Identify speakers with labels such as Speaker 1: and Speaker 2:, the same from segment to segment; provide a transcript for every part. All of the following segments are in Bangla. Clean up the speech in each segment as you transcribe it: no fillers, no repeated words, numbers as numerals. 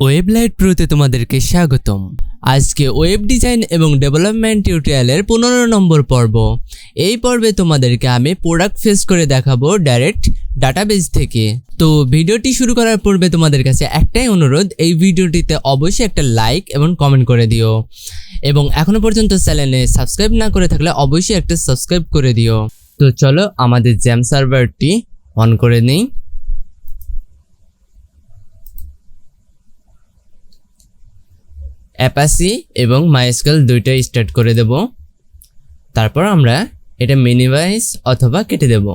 Speaker 1: ওয়েবলাইট প্রোতে তোমাদেরকে স্বাগতম। আজকে ওয়েব ডিজাইন এবং ডেভেলপমেন্ট টিউটোরিয়ালের 15 নম্বর পর্ব। এই পর্বে তোমাদেরকে আমি প্রোডাক্ট ফেস করে দেখাবো ডাইরেক্ট ডাটাবেস থেকে। তো ভিডিওটি শুরু করার পূর্বে তোমাদের কাছে একটাই অনুরোধ, এই ভিডিওটিতে অবশ্যই একটা লাইক এবং কমেন্ট করে দিও, এবং এখনো পর্যন্ত চ্যানেলে সাবস্ক্রাইব না করে থাকলে অবশ্যই একটা সাবস্ক্রাইব করে দিও। তো চলো আমাদের জ্যাম সার্ভারটি অন করে নিই। অ্যাপাচি এবং মাইস্কেল দুইটা স্টার্ট করে দেব। তারপর আমরা এটা মিনিমাইজ অথবা কেটে দেব।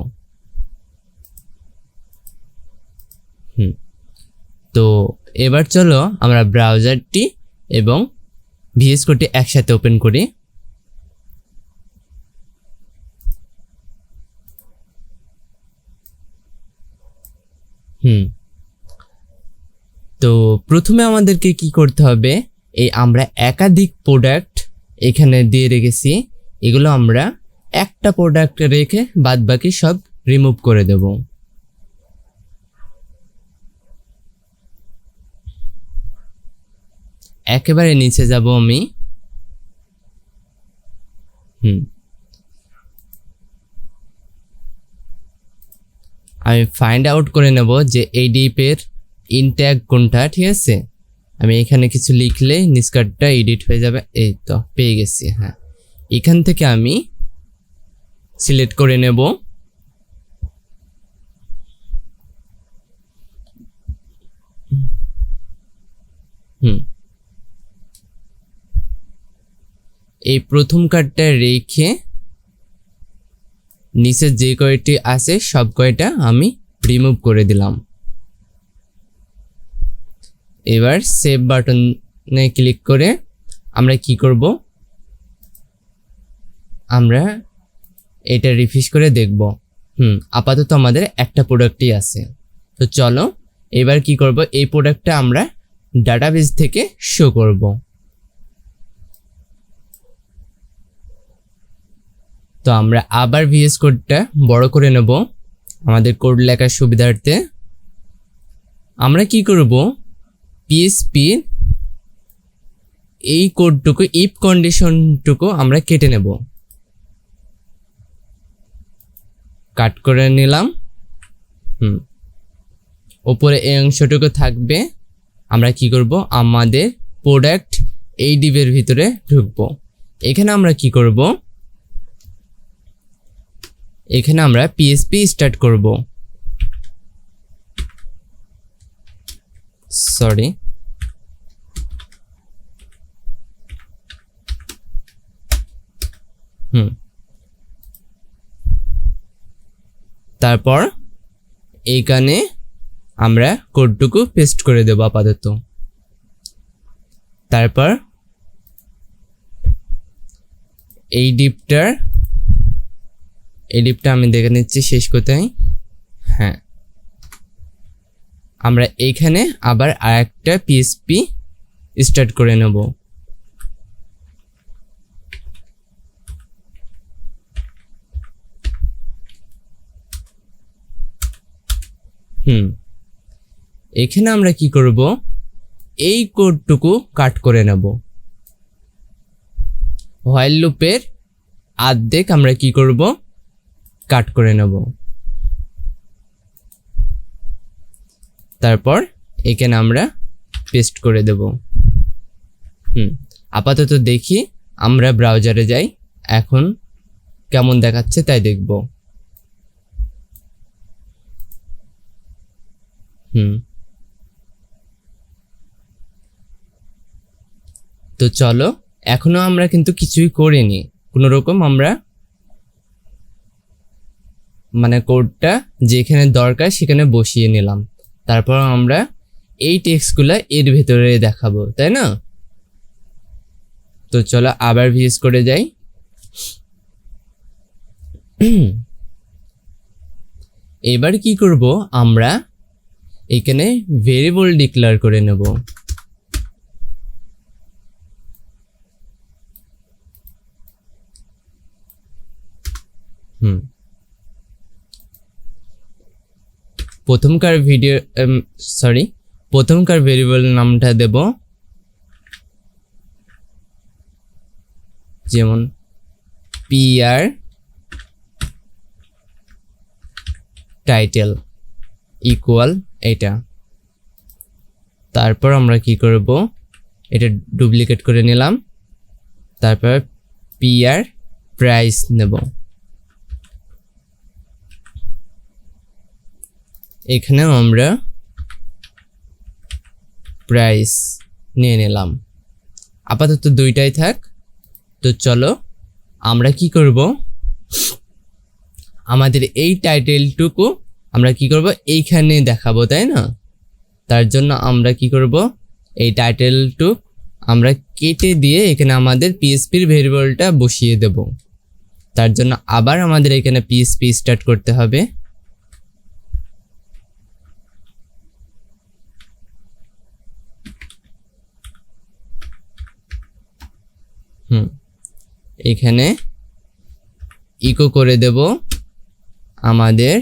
Speaker 1: তো এবার চলো আমরা ব্রাউজারটি এবং ভিএস কোডটি একসাথে ওপেন করি। তো প্রথমে আমাদেরকে কি করতে হবে, এই আমরা একাধিক প্রোডাক্ট এখানে দিয়ে রেখেছি, এগুলো আমরা একটা প্রোডাক্ট রেখে বাদবাকি সব রিমুভ করে দেব। একেবারে নিচে যাব আমি। আমি ফাইন্ড আউট করে নেব যে এই ডিপের ইনট্যাগ কোনটা, ঠিক আছে। আমি এখানে কিছু লিখলে নিষ্কার্ডটা এডিট হয়ে যাবে। এই তো পেয়ে গেছি। হ্যাঁ, এখান থেকে আমি সিলেক্ট করে নেব। এই প্রথম কার্ডটা রেখে নিচে যে কয়টি আছে সব কয়টা আমি রিমুভ করে দিলাম। এবার সেভ বাটনে ক্লিক করে আমরা কি করব, আমরা এটা রিফ্রেশ করে দেখব। আপাতত আমাদের একটা প্রোডাক্টই আছে। তো চলো এবার কি করব, এই প্রোডাক্টটা আমরা ডাটাবেস থেকে শো করব। তো আমরা আবার ভিএস কোডটা বড় করে নেব আমাদের কোড লেখার সুবিধার্থে। আমরা কি করব, পিএসপি এই কোডটুকু ইফ কন্ডিশনটুকু আমরা কেটে নেব। কাট করে নিলাম। উপরে এই অংশটুকু থাকবে। আমরা কি করব, আমাদের প্রোডাক্ট এই ডিভের ভিতরে ঢুকবো। এখানে আমরা কি করব, এখানে আমরা পিএসপি স্টার্ট করব। সরি, তারপর এইখানে আমরা কোডটুকু পেস্ট করে দেব আপাতত। তারপর এই ডিপটা আমি দেখে নিচ্ছি শেষ কোথায়। হ্যাঁ, আমরা এইখানে আবার আরেকটা পিএসপি স্টার্ট করে নেব। এখানে আমরা কি করব, এই কোডটুকু কাট করে নেব। হোয়াইল লুপের অর্ধেক আমরা কি করব, কাট করে নেব। তারপর এখানে আমরা পেস্ট করে দেব। আপাতত দেখি, আমরা ব্রাউজারে যাই, এখন কেমন দেখাচ্ছে তাই দেখব। তো চলো, এখনো আমরা কিন্তু কিছুই করিনি, কোনো রকম আমরা মানে কোডটা যেখানে দরকার সেখানে বসিয়ে নিলাম। তারপর আমরা এই টেক্সটগুলো এর ভেতরে দেখাবো, তাই না। তো চলো আবার ভিএস করে যাই। এবার কি করব, আমরা এখানে ভেরিয়েবল ডিক্লেয়ার করে নেব। প্রথমকার ভেরিয়েবল নামটা দেব যেমন pr টাইটেল ইকুয়াল এটা। তারপর আমরা কি করব, এটা ডুপ্লিকেট করে নিলাম, তারপর pr প্রাইস নেব। এখানেও আমরা প্রাইস নিয়ে নিলাম। আপাতত দুইটাই থাক। তো চলো আমরা কি করব, আমাদের এই টাইটেলটুকু আমরা কি করব এইখানে দেখাবো, তাই না? তার জন্য আমরা কি করব, এই টাইটেলটুকু আমরা কেটে দিয়ে এখানে আমাদের পিএসপির ভেরিয়েবলটা বসিয়ে দেব। তার জন্য আবার আমাদের এখানে পিএসপি স্টার্ট করতে হবে। এখানে ইকো করে দেব আমাদের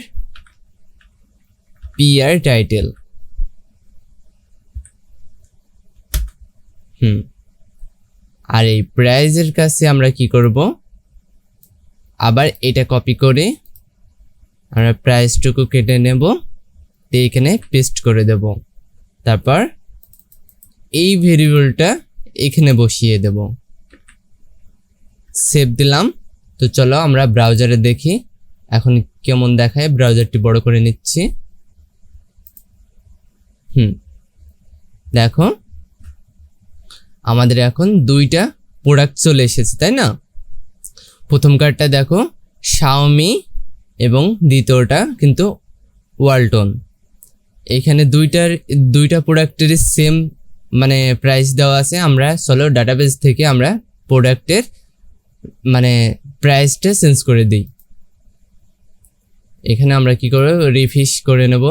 Speaker 1: pr টাইটেল। আর এই প্রাইজের কাছে আমরা কি করব, আবার এটা কপি করে আমরা প্রাইসটুকু কেটে নেব, তো এখানে পেস্ট করে দেব। তারপর এই ভেরিয়েবলটা এখানে বসিয়ে দেব। সেভ দিলাম। তো চলো আমরা ব্রাউজারে দেখি এখন কেমন দেখায়। ব্রাউজারটি বড় করে নিচ্ছি। দেখো আমাদের এখন দুইটা প্রোডাক্ট চলে এসেছে, তাই না? প্রথম কার্ডটা দেখো শাওমি এবং দ্বিতীয়টা কিন্তু ওয়ালটন। এখানে দুইটা প্রোডাক্টেরই সেম মানে প্রাইস দেওয়া আছে। আমরা চলো ডাটাবেস থেকে আমরা প্রোডাক্টের মানে প্রাইসটা চেঞ্জ করে দিই। এখানে আমরা কি করব, রিফ্রেশ করে নেব,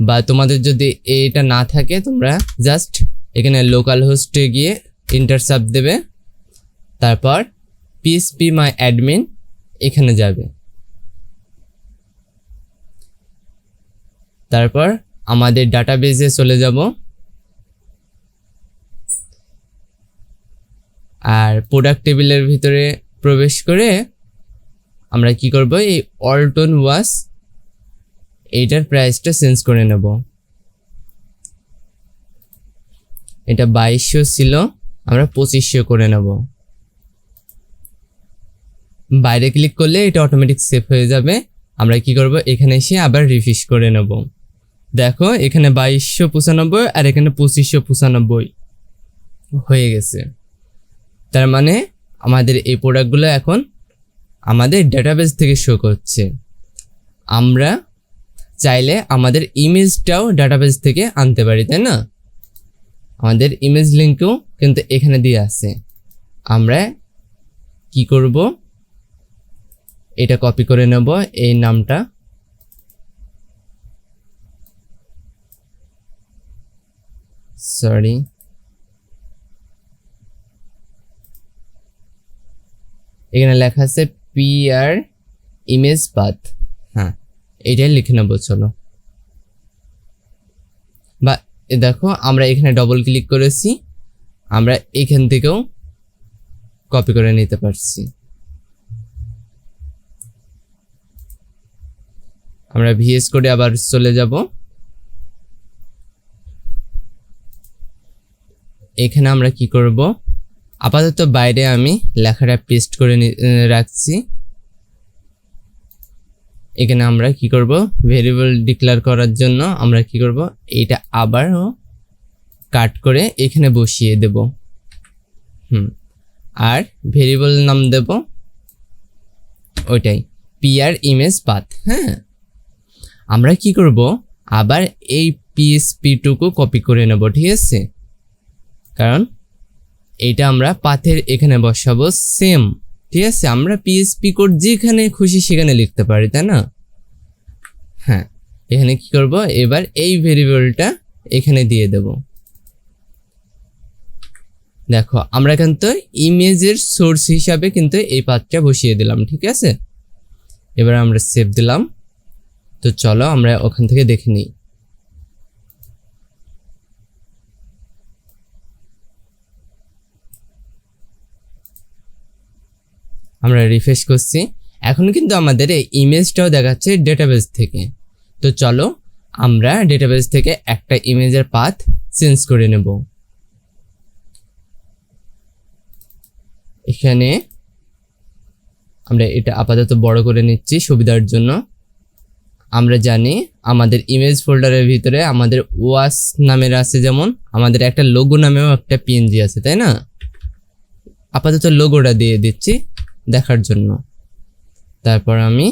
Speaker 1: বা তোমাদের যদি এটা না থাকে তোমরা জাস্ট এখানে লোকাল হোস্টে গিয়ে ইন্টারসাপ দেবে, তারপর পিএসপি মাই অ্যাডমিন এখানে যাবে, তারপর আমাদের ডাটাবেসে চলে যাব। আর প্রোডাক্ট টেবিলের ভিতরে প্রবেশ করে আমরা কি করব, এই ওয়ালটন ওয়াশ এইটার প্রাইসটা চেঞ্জ করে নেব। এটা 2200 ছিল, আমরা 2500 করে নেব। বাইরে ক্লিক করলে এটা অটোমেটিক সেভ হয়ে যাবে। আমরা কি করব, এখানে এসে আবার রিফ্রেশ করে নেব। দেখো এখানে 2295 আর এখানে 2595 হয়ে গেছে। তার মানে আমাদের এই প্রোডাক্টগুলো এখন আমাদের ডাটাবেস থেকে শো করছে। আমরা চাইলে আমাদের ইমেজটাও ডাটাবেস থেকে আনতে পারি, তাই না? আমাদের ইমেজ লিঙ্কও কিন্তু এখানে দিয়ে আছে। আমরা কি করব, এটা কপি করে নেব, এই নামটা সরি এখানে লেখা আছে pr ইমেজ পাথ। হ্যাঁ, এটাই লিখে নেব। চলো, বা দেখো আমরা এখানে ডবল ক্লিক করেছি, আমরা এখান থেকেও কপি করে নিতে পারছি। আমরা ভিএস কোডে আবার চলে যাব। এখানে আমরা কি করব, আপাতত বাইরে আমি লেখাটা পেস্ট করে রাখছি। এখানে আমরা কি করব, ভেরিয়েবল ডিক্লেয়ার করার জন্য আমরা কি করব, এইটা আবারও কাট করে এখানে বসিয়ে দেব। আর ভেরিয়েবল নাম দেব ওইটাই pr ইমেজ পাথ। হ্যাঁ, আমরা কি করব, আবার এই পিএসপি টুকু কপি করে নেব, ঠিক আছে? কারণ এইটা আমরা পাথের এখানে বসাবো সেম, ঠিক আছে? আমরা পিএসপি কোড যেখানে খুশি সেখানে লিখতে পারি, তাই না? হ্যাঁ, এখানে কি করব, এবার এই ভেরিয়েবলটা এখানে দিয়ে দেব। দেখো আমরা কিন্তু ইমেজের সোর্স হিসাবে কিন্তু এই পাথটা বসিয়ে দিলাম, ঠিক আছে? এবার আমরা সেভ দিলাম। তো চলো আমরা ওখান থেকে দেখে নিই। আমরা রিফ্রেশ করছি, এখন কিন্তু আমাদের এই ইমেজটাও দেখাচ্ছে ডেটাবেস থেকে। তো চলো আমরা ডেটাবেস থেকে একটা ইমেজের পাথ চেঞ্জ করে নেব। এখানে আমরা এটা আপাতত বড় করে নিচ্ছি সুবিধার জন্য। আমরা জানি আমাদের ইমেজ ফোল্ডারের ভিতরে আমাদের ওয়াস নামের আছে, যেমন আমাদের একটা লোগো নামেও একটা পিএনজি আছে, তাই না? আপাতত লোগোটা দিয়ে দিচ্ছি দেখার জন্য। তারপর আমি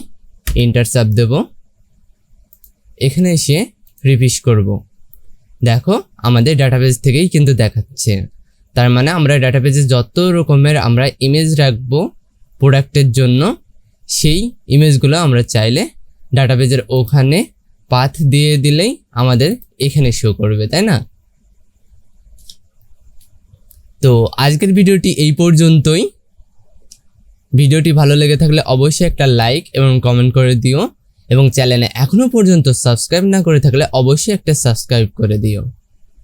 Speaker 1: এন্টার চাপ দেব, এখানে এসে রিফ্রেশ করব। দেখো আমাদের ডাটাবেস থেকেই কিন্তু দেখাচ্ছে। তার মানে আমরা ডাটাবেসে যত রকমের আমরা ইমেজ রাখবো প্রোডাক্টের জন্য, সেই ইমেজগুলো আমরা চাইলে ডাটাবেসের ওখানে পাথ দিয়ে দিলেই আমাদের এখানে শো করবে, তাই না? তো আজকের ভিডিওটি এই পর্যন্তই। ভিডিওটি ভালো লেগে থাকলে অবশ্যই একটা লাইক এবং কমেন্ট করে দিও, এবং চ্যানেলে এখনো পর্যন্ত সাবস্ক্রাইব না করে থাকলে অবশ্যই একটা সাবস্ক্রাইব করে দিও।